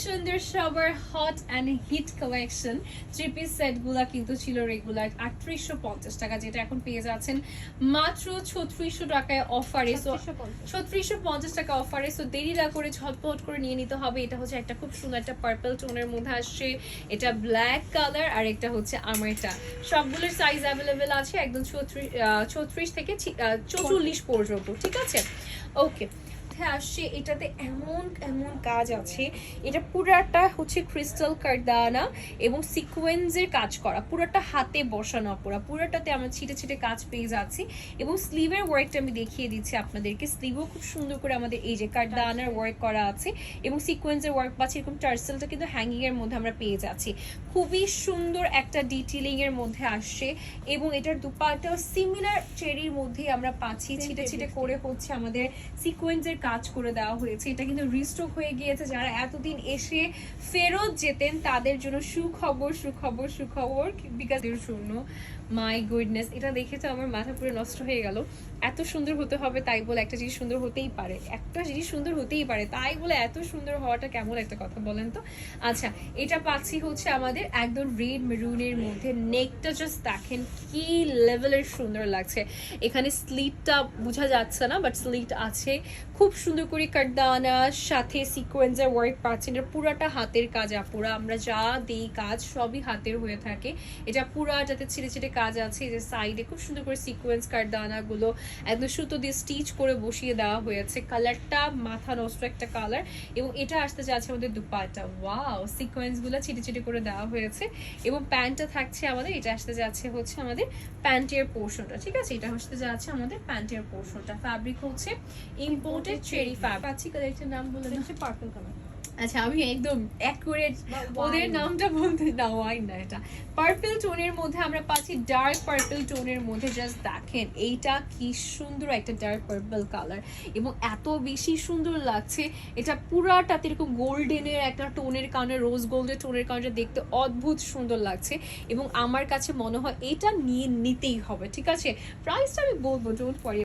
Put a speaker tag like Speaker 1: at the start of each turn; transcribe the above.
Speaker 1: সুন্দর সবার hot and hit collection three piece সেটগুলা কিন্তু ছিল রেগুলার 3850 টাকা, যেটা এখন পেয়ে যাচ্ছেন মাত্র 3600 টাকায় অফারে। সো 3650 টাকা অফারে। সো দেরি না করে ঝটপট করে নিয়ে নিতে হবে। এটা হচ্ছে একটা খুব সুন্দর একটা পার্পল টোনের মধ্যে আসছে, এটা ব্ল্যাক কালার, আর একটা হচ্ছে আমারটা। সবগুলোর সাইজ অ্যাভেলেবেল আছে একদম 36 থেকে 44 পর্যন্ত, ঠিক আছে? ওকে, আসছে এটাতে এমন এমন কাজ আছে, এটা পুরাটা হচ্ছে ক্রিস্টাল কারদানা এবং সিকোয়েন্সের কাজ করা, পুরাটা হাতে বসানো, পুরাটাতে আমরা ছিটে ছিটে কাজ পেয়ে যাচ্ছি। এবং স্লিভের ওয়ার্কটা আমি দেখিয়ে দিচ্ছি আপনাদেরকে। স্লিভও খুব সুন্দর করে আমাদের এই যে কারদানার ওয়ার্ক করা আছে এবং সিকোয়েন্সের ওয়ার্ক পাচ্ছি। এরকম টার্সেলটা কিন্তু হ্যাঙ্গিং এর মধ্যে আমরা পেয়ে যাচ্ছি, খুবই সুন্দর একটা ডিটেইলিং এর মধ্যে আসছে। এবং এটার দুপাটাও সিমিলার চেরির মধ্যে আমরা পাচ্ছি, ছিটে ছিটে করে হচ্ছে আমাদের সিকোয়েন্সের কাজ করে দেওয়া হয়েছে। এটা কিন্তু রিস্টক হয়ে গিয়েছে, যারা এতদিন এসে ফেরত যেতেন তাদের জন্য সুখবর সুখবর সুখবর, বিকজ শূন্য মাই গুডনেস, এটা দেখে তো আমার মাথা পুরো নষ্ট হয়ে গেল। এত সুন্দর হতে হবে তাই বলে একটা জিনিস সুন্দর হতেই পারে, একটা জিনিস সুন্দর হতেই পারে তাই বলে এত সুন্দর হওয়াটা কেমন একটা কথা বলেন তো। আচ্ছা, এটা পাচ্ছি হচ্ছে আমাদের একদম রেড মেরুনের মধ্যে। নেকটা জাস্ট দেখেন কি লেভেলের সুন্দর লাগছে। এখানে স্লিটটা বোঝা যাচ্ছে না, বাট স্লিট আছে। খুব সুন্দর করে কাটদানার সাথে সিকোয়েন্সের ওয়ার্ক পাচ্ছেন। এটা পুরাটা হাতের কাজ আপুরা, আমরা যা দিই কাজ সবই হাতের হয়ে থাকে। এটা পুরাটাতে ছিটে ছিটে কাজ আছে। এই যে সাইডে খুব সুন্দর করে সিকোয়েন্স কাটদানাগুলো একদম সুতো দিয়ে স্টিচ করে বসিয়ে দেওয়া হয়েছে। কালারটা মাথা নষ্ট একটা কালার। এবং এটা আসতে যাচ্ছে আমাদের দুপাট্টা, ওয়াও, সিকোয়েন্সগুলো ছিটে ছিটে করে দেওয়া হয়েছে। এবং প্যান্টটা থাকছে আমাদের, এটা আসতে যাচ্ছে হচ্ছে আমাদের প্যান্টের পোর্শনটা, ঠিক আছে? এটা আসতে যাচ্ছে আমাদের প্যান্টের পোর্শনটা। ফ্যাব্রিক হচ্ছে ইম্পোর্টেড চেরি ফ্যাব্রিক। পাচ্ছি কালারটার নাম বলে দিচ্ছি, পার্পল কালার। আচ্ছা, আমি একদম অ্যাকুরেট ওদের নামটা বলতে না, ওয়াইন না, এটা পার্পল টোনের মধ্যে আমরা পাচ্ছি, ডার্ক পার্পল টোনের মধ্যে। জাস্ট দেখেন এইটা কি সুন্দর একটা ডার্ক পার্পল কালার এবং এত বেশি সুন্দর লাগছে। এটা পুরাটাতে এরকম গোল্ডেনের একটা টোনের কারণে, রোজ গোল্ডের টোনের কারণে দেখতে অদ্ভুত সুন্দর লাগছে। এবং আমার কাছে মনে হয় এটা নিয়ে নিতেই হবে, ঠিক আছে? প্রাইসটা আমি বলবো, ডোন্ট ওয়ারি।